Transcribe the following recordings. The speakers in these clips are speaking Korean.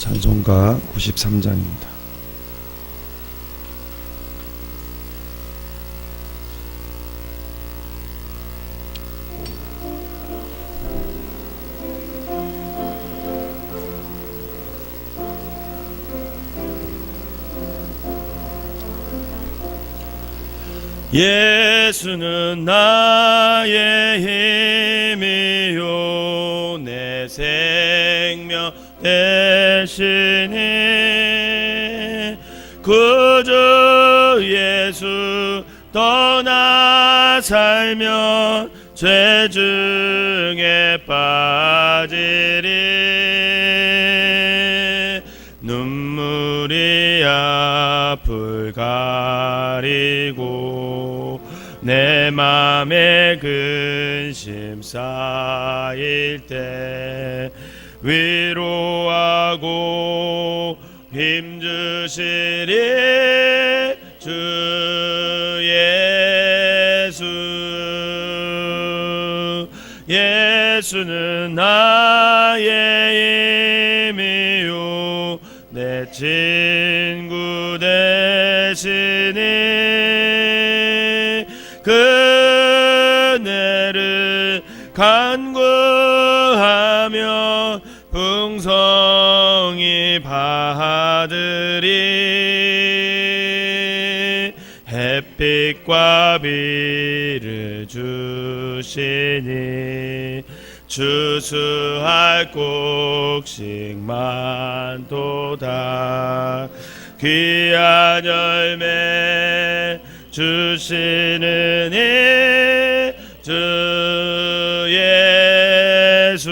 찬송가 93장입니다. 예수는 나의 힘이요 내 생명 대신에 구주 예수 떠나 살면 죄 중에 빠지리 눈물이 앞을 가리고 내 맘에 근심 쌓일 때 위로하고 힘주시리 주 예수. 예수는 나의 힘이요 내 친구 대신에 그네를 간구하며 풍성히 받으리 햇빛과 비를 주시니 추수할 곡식만 도다 귀한 열매 주시는 이 주 예수.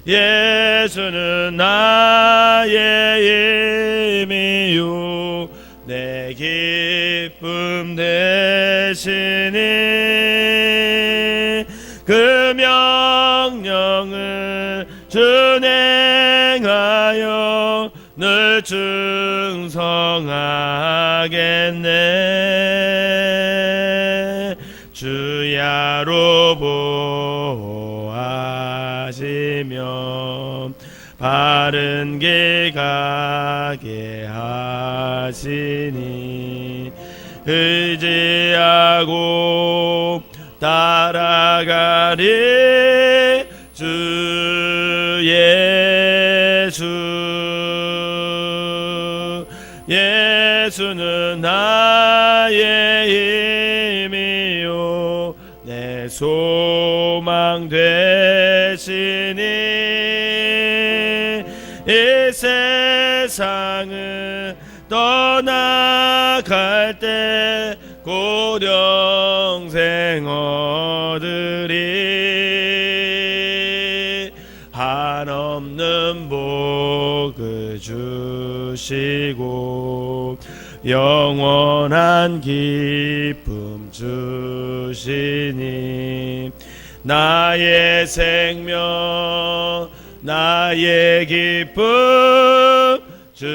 예수는 나의 힘이요 내 기쁨 대신에 그 명령을 준행하여 늘 충성하겠네 주야로 보호하시며 바른 길 가게 하시니 의지하고 따라가리 주 예수. 예수는 나의 힘이요 내 소망 되시니 이 세상을 떠나갈 때 곧 영생 얻으리 한없는 복을 주시고 영원한 기쁨 주시니 나의 생명 나의 기쁨 주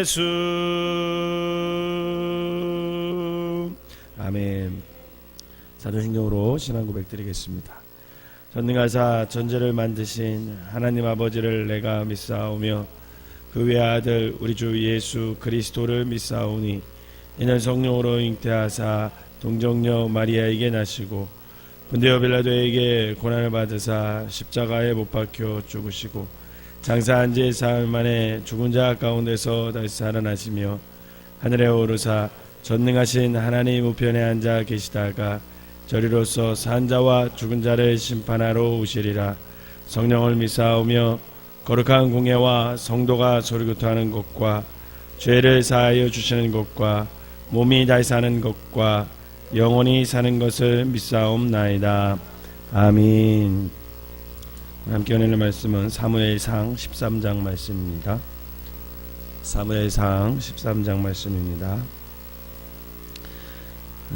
예수. 아멘. 사도신경으로 신앙 고백 드리겠습니다. 전능하사 전제를 만드신 하나님 아버지를 내가 믿사오며 그 외아들 우리 주 예수 그리스도를 믿사오니 이는 성령으로 잉태하사 동정녀 마리아에게 나시고 본디오 빌라도에게 고난을 받으사 십자가에 못 박혀 죽으시고 장사한 지 사흘 만에 죽은 자 가운데서 다시 살아나시며 하늘에 오르사 전능하신 하나님 우편에 앉아 계시다가 저리로서 산 자와 죽은 자를 심판하러 오시리라. 성령을 믿사오며 거룩한 공예와 성도가 소리구토하는 것과 죄를 사하여 주시는 것과 몸이 다시 사는 것과 영원히 사는 것을 믿사옵나이다. 아멘. 함께 은혜의 말씀은 사무엘상 13장 말씀입니다. 사무엘상 13장 말씀입니다.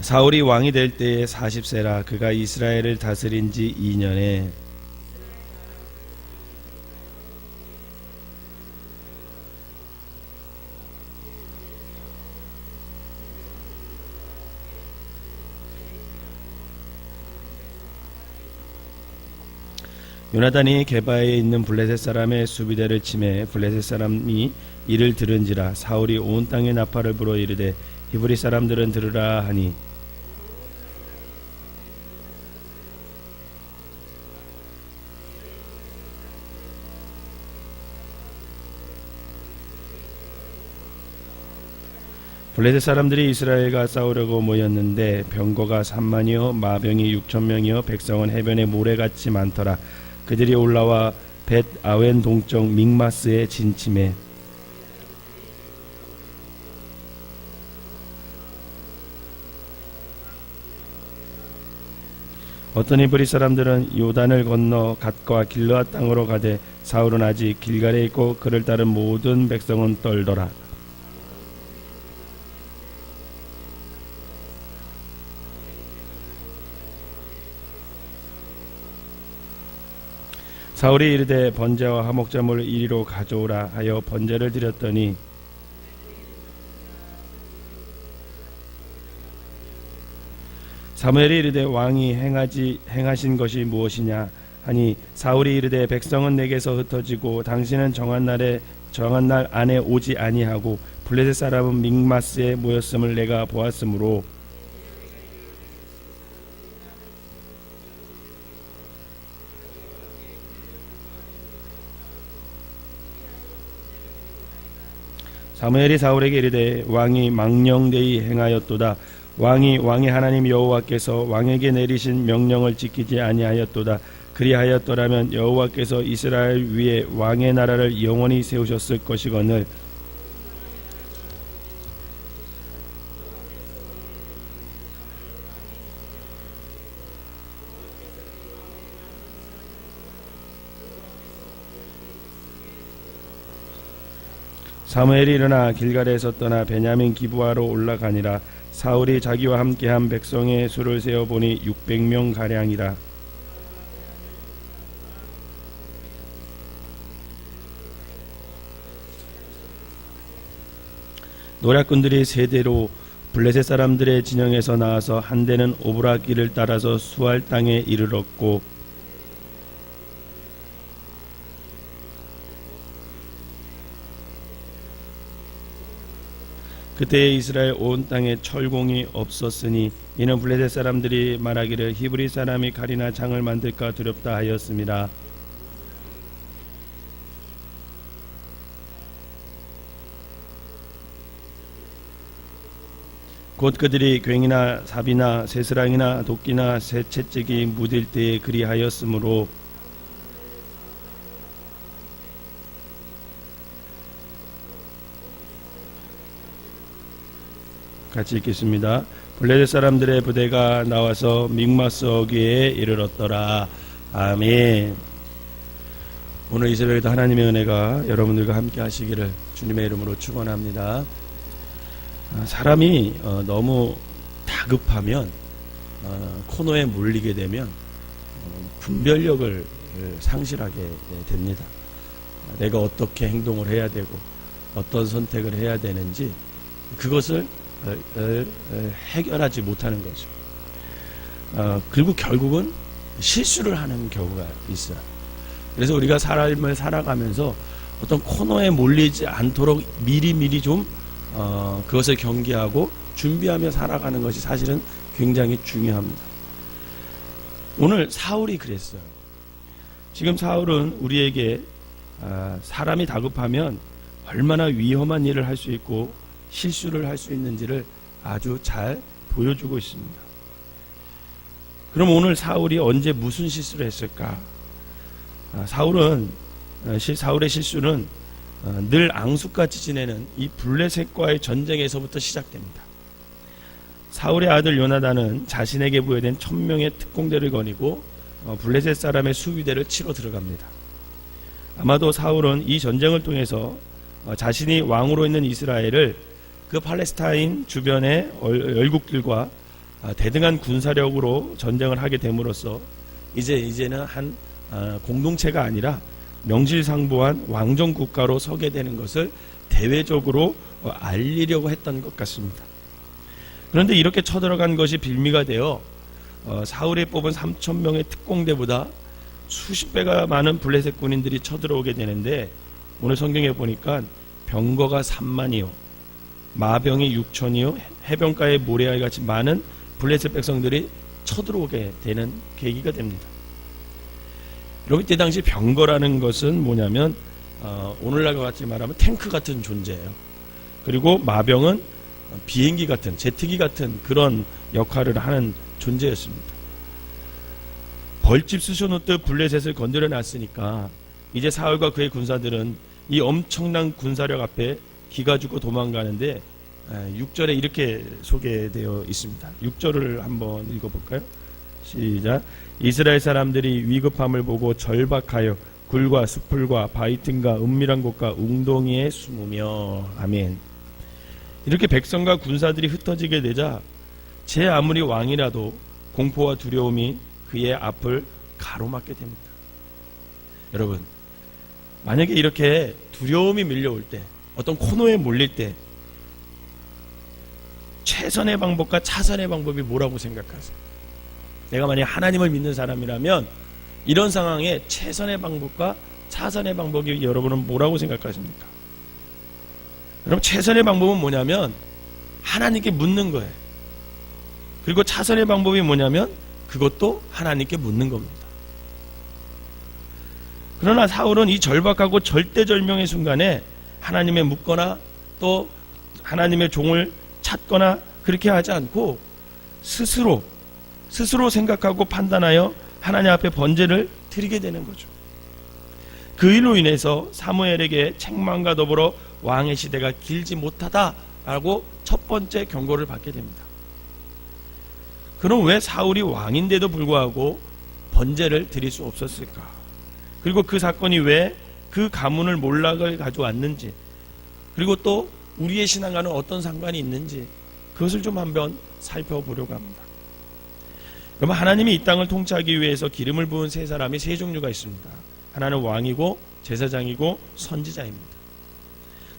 사울이 왕이 될 때에 40세라 그가 이스라엘을 다스린 지 2년에 요나단이 게바에 있는 블레셋 사람의 수비대를 치매 블레셋 사람이 이를 들은지라 사울이 온 땅에 나팔을 불어 이르되 히브리 사람들은 들으라 하니 블레셋 사람들이 이스라엘과 싸우려고 모였는데 병거가 3만이요 마병이 6,000명이요 백성은 해변에 모래같이 많더라. 그들이 올라와 벳 아웬 동쪽 믹마스에 진침해 어떤 히브리 사람들은 요단을 건너 갓과 길르앗 땅으로 가되 사울은 아직 길갈에 있고 그를 따른 모든 백성은 떨더라. 사울이 이르되 번제와 화목제물을 이리로 가져오라 하여 번제를 드렸더니 사무엘이 이르되 왕이 행하신 것이 무엇이냐 하니 사울이 이르되 백성은 내게서 흩어지고 당신은 정한 날 안에 오지 아니하고 블레셋 사람은 믹마스에 모였음을 내가 보았으므로 사무엘이 사울에게 이르되 왕이 망령되이 행하였도다. 왕이 왕의 하나님 여호와께서 왕에게 내리신 명령을 지키지 아니하였도다. 그리하였더라면 여호와께서 이스라엘 위에 왕의 나라를 영원히 세우셨을 것이거늘 사무엘이 일어나 길갈에서 떠나 베냐민 기브아로 올라가니라. 사울이 자기와 함께한 백성의 수를 세어보니 600명 가량이라. 노략군들이 세대로 블레셋 사람들의 진영에서 나와서 한 대는 오브라 길을 따라서 수알 땅에 이르렀고 그때에 이스라엘 온 땅에 철공이 없었으니 이는 블레셋 사람들이 말하기를 히브리 사람이 칼이나 창을 만들까 두렵다 하였습니다. 곧 그들이 괭이나 삽이나 새스랑이나 도끼나 새 채찍이 무딜 때에 그리하였으므로 같이 읽겠습니다. 블레셋 사람들의 부대가 나와서 믹마스 어귀에 이르렀더라. 아멘. 오늘 이 새벽에도 하나님의 은혜가 여러분들과 함께 하시기를 주님의 이름으로 축원합니다. 사람이 너무 다급하면 코너에 몰리게 되면 분별력을 상실하게 됩니다. 내가 어떻게 행동을 해야 되고 어떤 선택을 해야 되는지 그것을 해결하지 못하는 거죠. 그리고 결국은 실수를 하는 경우가 있어요. 그래서 우리가 삶을 살아가면서 어떤 코너에 몰리지 않도록 미리미리 좀 그것을 경계하고 준비하며 살아가는 것이 사실은 굉장히 중요합니다. 오늘 사울이 그랬어요. 지금 사울은 우리에게 사람이 다급하면 얼마나 위험한 일을 할 수 있고 실수를 할 수 있는지를 아주 잘 보여주고 있습니다. 그럼 오늘 사울이 언제 무슨 실수를 했을까? 사울의 실수는 늘 앙숙같이 지내는 이 블레셋과의 전쟁에서부터 시작됩니다. 사울의 아들 요나단은 자신에게 부여된 1000명의 특공대를 거니고 블레셋 사람의 수비대를 치러 들어갑니다. 아마도 사울은 이 전쟁을 통해서 자신이 왕으로 있는 이스라엘을 그 팔레스타인 주변의 열국들과 대등한 군사력으로 전쟁을 하게 됨으로써 이제는 한 공동체가 아니라 명실상부한 왕정 국가로 서게 되는 것을 대외적으로 알리려고 했던 것 같습니다. 그런데 이렇게 쳐들어간 것이 빌미가 되어 사울이 뽑은 3000명의 특공대보다 수십 배가 많은 블레셋 군인들이 쳐들어오게 되는데 오늘 성경에 보니까 병거가 3만이요 마병이 6천이요 해변가에 모래알 같이 많은 블레셋 백성들이 쳐들어오게 되는 계기가 됩니다. 여러분 이때 당시 병거라는 것은 뭐냐면 오늘날과 같이 말하면 탱크 같은 존재예요. 그리고 마병은 비행기 같은 제트기 같은 그런 역할을 하는 존재였습니다. 벌집 쑤셔놓듯 블레셋을 건드려 놨으니까 이제 사울과 그의 군사들은 이 엄청난 군사력 앞에 기가 죽고 도망가는데 6절에 이렇게 소개되어 있습니다. 6절을 한번 읽어볼까요? 시작. 이스라엘 사람들이 위급함을 보고 절박하여 굴과 숲풀과 바위 틈과 은밀한 곳과 웅덩이에 숨으며. 아멘. 이렇게 백성과 군사들이 흩어지게 되자 제 아무리 왕이라도 공포와 두려움이 그의 앞을 가로막게 됩니다. 여러분, 만약에 이렇게 두려움이 밀려올 때, 어떤 코너에 몰릴 때 최선의 방법과 차선의 방법이 뭐라고 생각하세요? 내가 만약 하나님을 믿는 사람이라면 이런 상황에 최선의 방법과 차선의 방법이 여러분은 뭐라고 생각하십니까? 여러분, 최선의 방법은 뭐냐면 하나님께 묻는 거예요. 그리고 차선의 방법이 뭐냐면 그것도 하나님께 묻는 겁니다. 그러나 사울은 이 절박하고 절대절명의 순간에 하나님에 묻거나 또 하나님의 종을 찾거나 그렇게 하지 않고 스스로 생각하고 판단하여 하나님 앞에 번제를 드리게 되는 거죠. 그 일로 인해서 사무엘에게 책망과 더불어 왕의 시대가 길지 못하다라고 첫 번째 경고를 받게 됩니다. 그럼 왜 사울이 왕인데도 불구하고 번제를 드릴 수 없었을까? 그리고 그 사건이 왜 그 가문을 몰락을 가져왔는지, 그리고 또 우리의 신앙과는 어떤 상관이 있는지 그것을 좀 한번 살펴보려고 합니다. 여러분, 하나님이 이 땅을 통치하기 위해서 기름을 부은 세 사람이 세 종류가 있습니다. 하나는 왕이고 제사장이고 선지자입니다.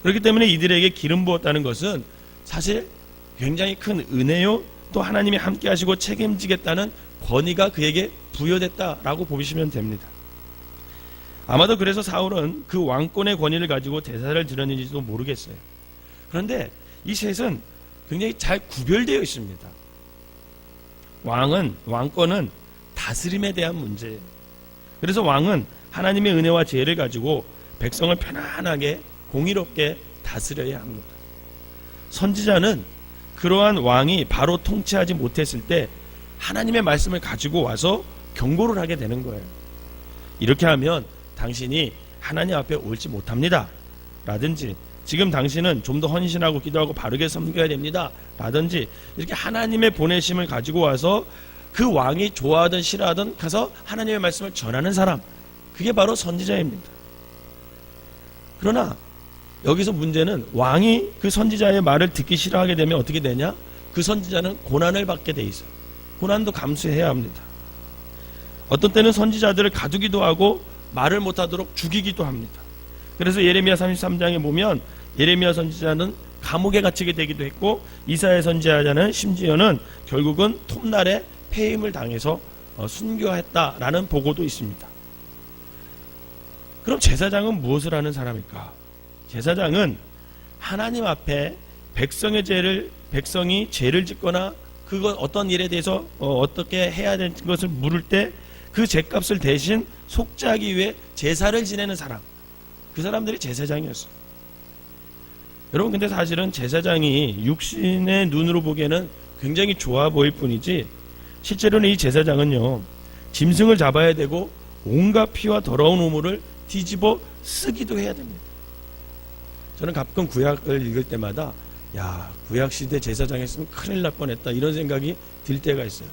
그렇기 때문에 이들에게 기름 부었다는 것은 사실 굉장히 큰 은혜요, 또 하나님이 함께 하시고 책임지겠다는 권위가 그에게 부여됐다라고 보시면 됩니다. 아마도 그래서 사울은 그 왕권의 권위를 가지고 대사를 드렸는지도 모르겠어요. 그런데 이 셋은 굉장히 잘 구별되어 있습니다. 왕권은 다스림에 대한 문제예요. 그래서 왕은 하나님의 은혜와 지혜를 가지고 백성을 편안하게 공의롭게 다스려야 합니다. 선지자는 그러한 왕이 바로 통치하지 못했을 때 하나님의 말씀을 가지고 와서 경고를 하게 되는 거예요. 이렇게 하면 당신이 하나님 앞에 옳지 못합니다 라든지, 지금 당신은 좀 더 헌신하고 기도하고 바르게 섬겨야 됩니다 라든지, 이렇게 하나님의 보내심을 가지고 와서 그 왕이 좋아하든 싫어하든 가서 하나님의 말씀을 전하는 사람, 그게 바로 선지자입니다. 그러나 여기서 문제는 왕이 그 선지자의 말을 듣기 싫어하게 되면 어떻게 되냐? 그 선지자는 고난을 받게 돼 있어요. 고난도 감수해야 합니다. 어떤 때는 선지자들을 가두기도 하고 말을 못하도록 죽이기도 합니다. 그래서 예레미야 33장에 보면 예레미야 선지자는 감옥에 갇히게 되기도 했고, 이사야 선지자는 심지어는 결국은 톱날에 폐임을 당해서 순교했다라는 보고도 있습니다. 그럼 제사장은 무엇을 하는 사람일까? 제사장은 하나님 앞에 백성이 죄를 짓거나 그것 어떤 일에 대해서 어떻게 해야 되는 것을 물을 때 그 죄값을 대신 속죄하기 위해 제사를 지내는 사람, 그 사람들이 제사장이었어요. 여러분, 근데 사실은 제사장이 육신의 눈으로 보기에는 굉장히 좋아 보일 뿐이지 실제로는 이 제사장은요, 짐승을 잡아야 되고 온갖 피와 더러운 우물을 뒤집어 쓰기도 해야 됩니다. 저는 가끔 구약을 읽을 때마다 야, 구약시대 제사장 했으면 큰일 날 뻔했다 이런 생각이 들 때가 있어요.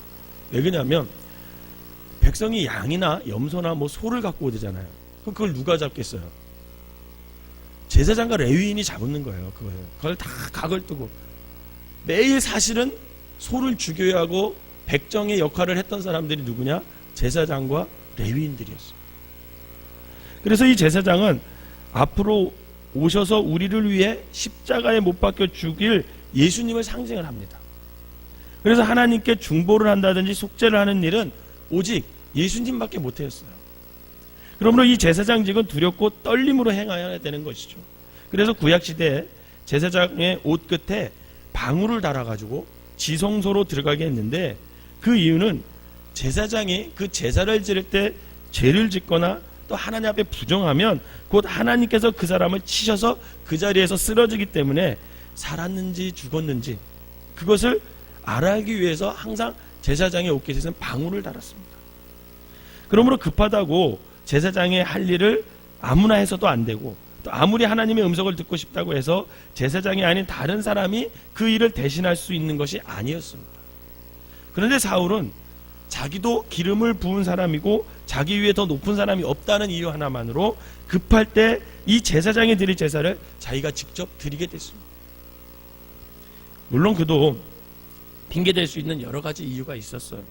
왜 그러냐면 백성이 양이나 염소나 뭐 소를 갖고 오잖아요. 그럼 그걸 누가 잡겠어요? 제사장과 레위인이 잡는 거예요. 그걸 다 각을 뜨고 매일 사실은 소를 죽여야 하고 백정의 역할을 했던 사람들이 누구냐? 제사장과 레위인들이었어요. 그래서 이 제사장은 앞으로 오셔서 우리를 위해 십자가에 못 박혀 죽일 예수님을 상징을 합니다. 그래서 하나님께 중보를 한다든지 속죄를 하는 일은 오직 예수님밖에 못했어요. 그러므로 이 제사장직은 두렵고 떨림으로 행해야 되는 것이죠. 그래서 구약시대에 제사장의 옷 끝에 방울을 달아가지고 지성소로 들어가게 했는데, 그 이유는 제사장이 그 제사를 지를 때 죄를 짓거나 또 하나님 앞에 부정하면 곧 하나님께서 그 사람을 치셔서 그 자리에서 쓰러지기 때문에 살았는지 죽었는지 그것을 알아가기 위해서 항상 제사장의 옷깃에는 방울을 달았습니다. 그러므로 급하다고 제사장이 할 일을 아무나 해서도 안 되고, 또 아무리 하나님의 음성을 듣고 싶다고 해서 제사장이 아닌 다른 사람이 그 일을 대신할 수 있는 것이 아니었습니다. 그런데 사울은 자기도 기름을 부은 사람이고 자기 위에 더 높은 사람이 없다는 이유 하나만으로 급할 때 이 제사장이 드릴 제사를 자기가 직접 드리게 됐습니다. 물론 그도 핑계댈 수 있는 여러 가지 이유가 있었어요.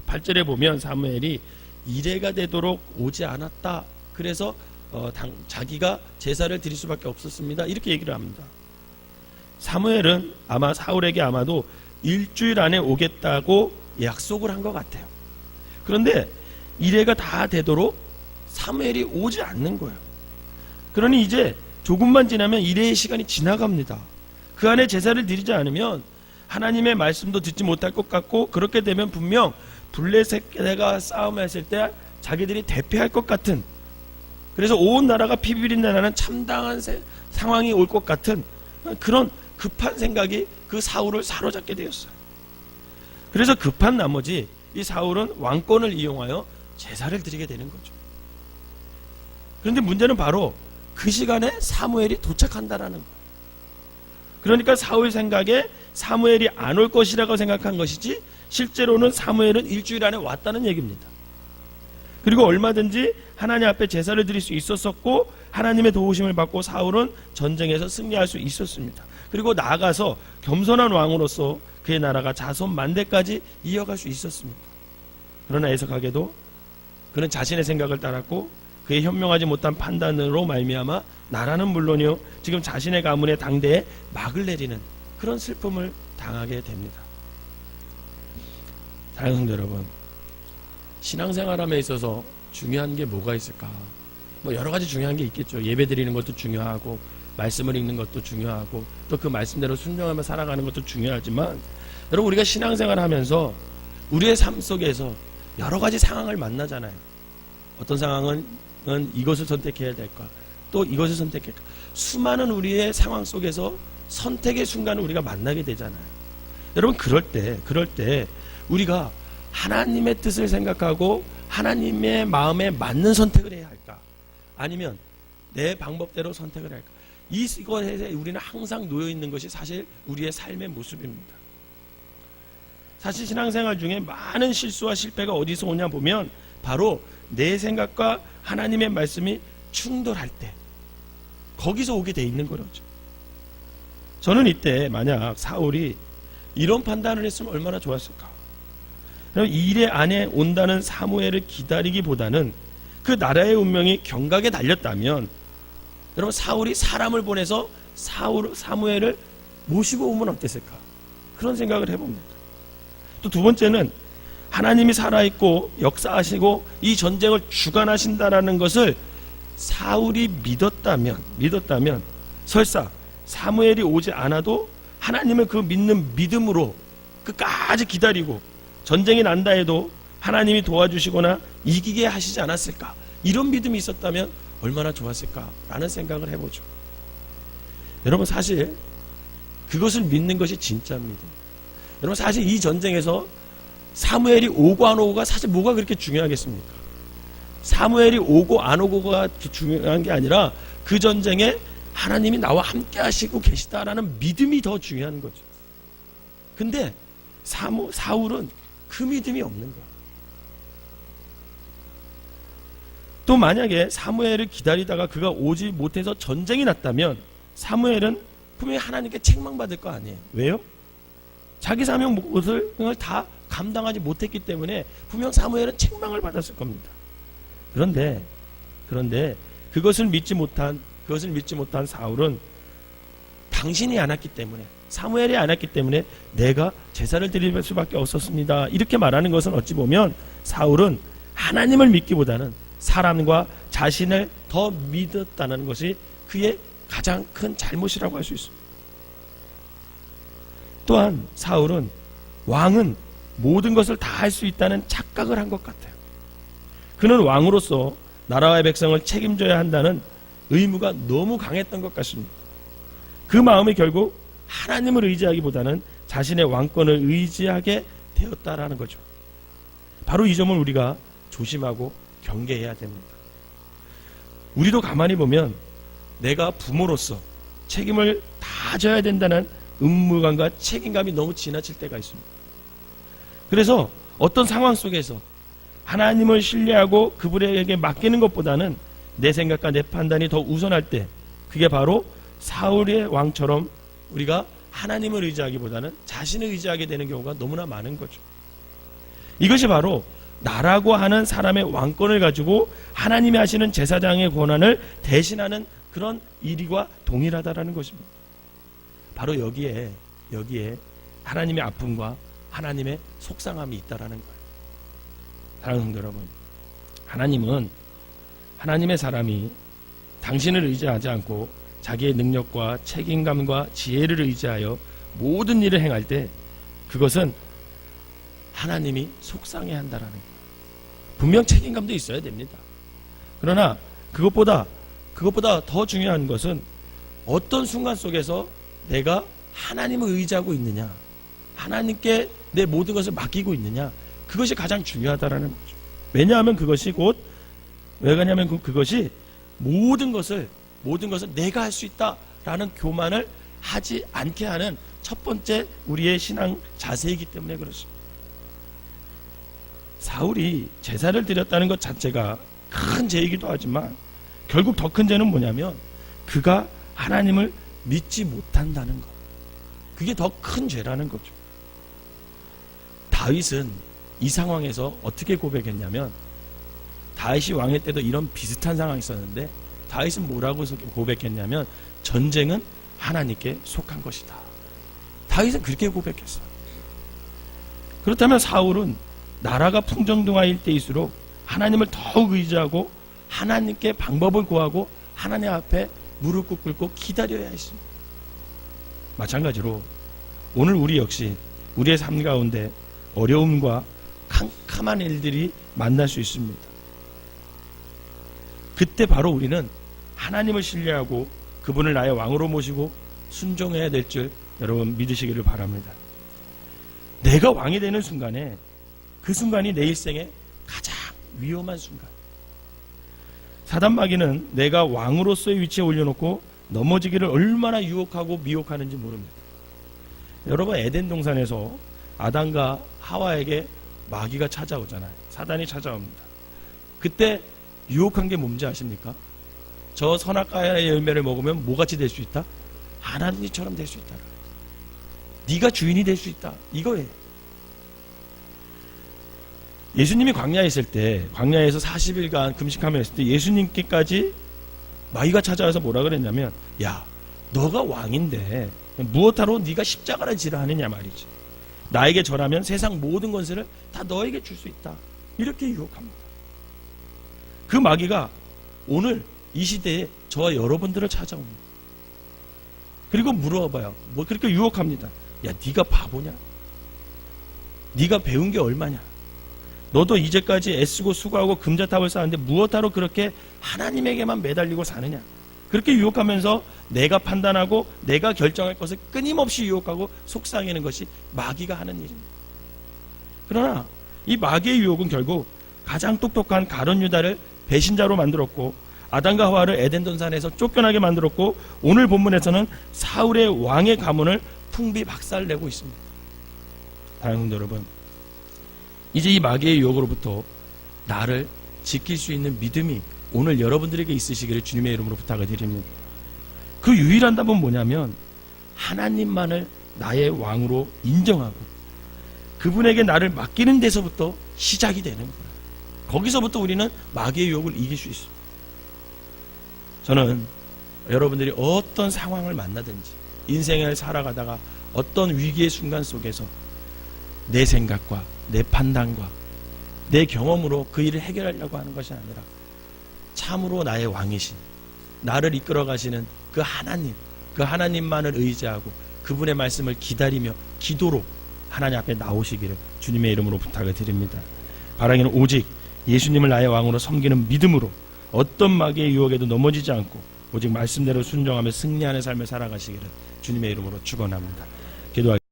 8절에 보면 사무엘이 이래가 되도록 오지 않았다. 그래서 자기가 제사를 드릴 수밖에 없었습니다. 이렇게 얘기를 합니다. 사무엘은 아마 사울에게 아마도 일주일 안에 오겠다고 약속을 한 것 같아요. 그런데 이래가 다 되도록 사무엘이 오지 않는 거예요. 그러니 이제 조금만 지나면 이래의 시간이 지나갑니다. 그 안에 제사를 드리지 않으면 하나님의 말씀도 듣지 못할 것 같고, 그렇게 되면 분명 블레셋과 싸움했을 때 자기들이 대패할 것 같은, 그래서 온 나라가 피비린내 나는 참담한 상황이 올 것 같은 그런 급한 생각이 그 사울을 사로잡게 되었어요. 그래서 급한 나머지 이 사울은 왕권을 이용하여 제사를 드리게 되는 거죠. 그런데 문제는 바로 그 시간에 사무엘이 도착한다라는 거예요. 그러니까 사울 생각에 사무엘이 안 올 것이라고 생각한 것이지, 실제로는 사무엘은 일주일 안에 왔다는 얘기입니다. 그리고 얼마든지 하나님 앞에 제사를 드릴 수 있었었고, 하나님의 도우심을 받고 사울은 전쟁에서 승리할 수 있었습니다. 그리고 나아가서 겸손한 왕으로서 그의 나라가 자손 만대까지 이어갈 수 있었습니다. 그러나 애석하게도 그는 자신의 생각을 따랐고 그의 현명하지 못한 판단으로 말미암아 나라는 물론이요 지금 자신의 가문의 당대에 막을 내리는 그런 슬픔을 당하게 됩니다. 사랑하는 성도 여러분, 신앙생활함에 있어서 중요한 게 뭐가 있을까? 뭐 여러 가지 중요한 게 있겠죠. 예배 드리는 것도 중요하고, 말씀을 읽는 것도 중요하고, 또 그 말씀대로 순종하며 살아가는 것도 중요하지만, 여러분, 우리가 신앙생활 하면서 우리의 삶 속에서 여러 가지 상황을 만나잖아요. 어떤 상황은 이것을 선택해야 될까, 또 이것을 선택할까. 수많은 우리의 상황 속에서 선택의 순간을 우리가 만나게 되잖아요. 여러분, 그럴 때 우리가 하나님의 뜻을 생각하고 하나님의 마음에 맞는 선택을 해야 할까, 아니면 내 방법대로 선택을 할까? 이것에 우리는 항상 놓여 있는 것이 사실 우리의 삶의 모습입니다. 사실 신앙생활 중에 많은 실수와 실패가 어디서 오냐 보면 바로 내 생각과 하나님의 말씀이 충돌할 때 거기서 오게 돼 있는 거죠. 저는 이때 만약 사울이 이런 판단을 했으면 얼마나 좋았을까. 이래 안에 온다는 사무엘을 기다리기보다는 그 나라의 운명이 경각에 달렸다면, 여러분, 사울이 사람을 보내서 사무엘을 모시고 오면 어땠을까? 그런 생각을 해봅니다. 또 두 번째는 하나님이 살아있고 역사하시고 이 전쟁을 주관하신다라는 것을 사울이 믿었다면 설사 사무엘이 오지 않아도 하나님을 그 믿는 믿음으로 끝까지 기다리고 전쟁이 난다 해도 하나님이 도와주시거나 이기게 하시지 않았을까, 이런 믿음이 있었다면 얼마나 좋았을까라는 생각을 해보죠. 여러분, 사실 그것을 믿는 것이 진짜 믿음. 여러분, 사실 이 전쟁에서 사무엘이 오고 안 오고가 사실 뭐가 그렇게 중요하겠습니까? 사무엘이 오고 안 오고가 중요한 게 아니라 그 전쟁에 하나님이 나와 함께 하시고 계시다라는 믿음이 더 중요한 거죠. 근데 사울은 그 믿음이 없는 거예요. 또 만약에 사무엘을 기다리다가 그가 오지 못해서 전쟁이 났다면 사무엘은 분명히 하나님께 책망받을 거 아니에요. 왜요? 자기 사명 못을 다 감당하지 못했기 때문에 분명 사무엘은 책망을 받았을 겁니다. 그런데 그것을 믿지 못한 사울은 당신이 안 왔기 때문에, 사무엘이 안 왔기 때문에 내가 제사를 드릴 수밖에 없었습니다. 이렇게 말하는 것은 어찌 보면 사울은 하나님을 믿기보다는 사람과 자신을 더 믿었다는 것이 그의 가장 큰 잘못이라고 할 수 있습니다. 또한 사울은 왕은 모든 것을 다 할 수 있다는 착각을 한 것 같아요. 그는 왕으로서 나라와 백성을 책임져야 한다는 의무가 너무 강했던 것 같습니다. 그 마음이 결국 하나님을 의지하기보다는 자신의 왕권을 의지하게 되었다라는 거죠. 바로 이 점을 우리가 조심하고 경계해야 됩니다. 우리도 가만히 보면 내가 부모로서 책임을 다 져야 된다는 의무감과 책임감이 너무 지나칠 때가 있습니다. 그래서 어떤 상황 속에서 하나님을 신뢰하고 그분에게 맡기는 것보다는 내 생각과 내 판단이 더 우선할 때, 그게 바로 사울의 왕처럼 우리가 하나님을 의지하기보다는 자신을 의지하게 되는 경우가 너무나 많은 거죠. 이것이 바로 나라고 하는 사람의 왕권을 가지고 하나님이 하시는 제사장의 권한을 대신하는 그런 일과 동일하다라는 것입니다. 바로 여기에 하나님의 아픔과 하나님의 속상함이 있다라는 거예요. 사랑하는 성도 여러분, 하나님은 하나님의 사람이 당신을 의지하지 않고 자기의 능력과 책임감과 지혜를 의지하여 모든 일을 행할 때 그것은 하나님이 속상해한다라는 거예요. 분명 책임감도 있어야 됩니다. 그러나 그것보다 더 중요한 것은 어떤 순간 속에서 내가 하나님을 의지하고 있느냐, 하나님께 내 모든 것을 맡기고 있느냐, 그것이 가장 중요하다라는 거죠. 왜냐하면 그것이 그것이 모든 것을 내가 할 수 있다라는 교만을 하지 않게 하는 첫 번째 우리의 신앙 자세이기 때문에 그렇습니다. 사울이 제사를 드렸다는 것 자체가 큰 죄이기도 하지만 결국 더 큰 죄는 뭐냐면 그가 하나님을 믿지 못한다는 것. 그게 더 큰 죄라는 거죠. 다윗은 이 상황에서 어떻게 고백했냐면, 다윗이 왕의 때도 이런 비슷한 상황이 있었는데 다윗은 뭐라고 고백했냐면 전쟁은 하나님께 속한 것이다. 다윗은 그렇게 고백했어요. 그렇다면 사울은 나라가 풍정등화일 때일수록 하나님을 더욱 의지하고 하나님께 방법을 구하고 하나님 앞에 무릎 꿇고 기다려야 했습니다. 마찬가지로 오늘 우리 역시 우리의 삶 가운데 어려움과 캄캄한 일들이 만날 수 있습니다. 그때 바로 우리는 하나님을 신뢰하고 그분을 나의 왕으로 모시고 순종해야 될 줄 여러분 믿으시기를 바랍니다. 내가 왕이 되는 순간에 그 순간이 내 일생의 가장 위험한 순간. 사단 마귀는 내가 왕으로서의 위치에 올려놓고 넘어지기를 얼마나 유혹하고 미혹하는지 모릅니다. 여러분, 에덴 동산에서 아담과 하와에게 마귀가 찾아오잖아요. 사단이 찾아옵니다. 그때 유혹한 게 뭔지 아십니까? 저 선악과의 열매를 먹으면 뭐같이 될 수 있다? 하나님처럼 될 수 있다. 네가 주인이 될 수 있다. 이거예요. 예수님이 광야에 있을 때, 광야에서 40일간 금식하며 있을 때 예수님께까지 마귀가 찾아와서 뭐라 그랬냐면, 야, 너가 왕인데 무엇하러 네가 십자가를 지라 하느냐 말이지. 나에게 절하면 세상 모든 권세를 다 너에게 줄 수 있다. 이렇게 유혹합니다. 그 마귀가 오늘 이 시대에 저와 여러분들을 찾아옵니다. 그리고 물어봐요. 뭐 그렇게 유혹합니다. 야, 네가 바보냐? 네가 배운 게 얼마냐? 너도 이제까지 애쓰고 수고하고 금자탑을 쌓았는데 무엇하러 그렇게 하나님에게만 매달리고 사느냐? 그렇게 유혹하면서 내가 판단하고 내가 결정할 것을 끊임없이 유혹하고 속삭이는 것이 마귀가 하는 일입니다. 그러나 이 마귀의 유혹은 결국 가장 똑똑한 가룟 유다를 배신자로 만들었고, 아담과 하와를 에덴 동산에서 쫓겨나게 만들었고, 오늘 본문에서는 사울의 왕의 가문을 풍비 박살내고 있습니다. 사랑하는 여러분, 이제 이 마귀의 유혹으로부터 나를 지킬 수 있는 믿음이 오늘 여러분들에게 있으시기를 주님의 이름으로 부탁을 드립니다. 그 유일한 답은 뭐냐면 하나님만을 나의 왕으로 인정하고 그분에게 나를 맡기는 데서부터 시작이 되는 거예요. 거기서부터 우리는 마귀의 유혹을 이길 수 있습니다. 저는 여러분들이 어떤 상황을 만나든지 인생을 살아가다가 어떤 위기의 순간 속에서 내 생각과 내 판단과 내 경험으로 그 일을 해결하려고 하는 것이 아니라 참으로 나의 왕이신, 나를 이끌어 가시는 그 하나님, 그 하나님만을 의지하고 그분의 말씀을 기다리며 기도로 하나님 앞에 나오시기를 주님의 이름으로 부탁을 드립니다. 바라기는 오직 예수님을 나의 왕으로 섬기는 믿음으로 어떤 마귀의 유혹에도 넘어지지 않고 오직 말씀대로 순종하며 승리하는 삶을 살아가시기를 주님의 이름으로 축원합니다. 기도하겠습니다.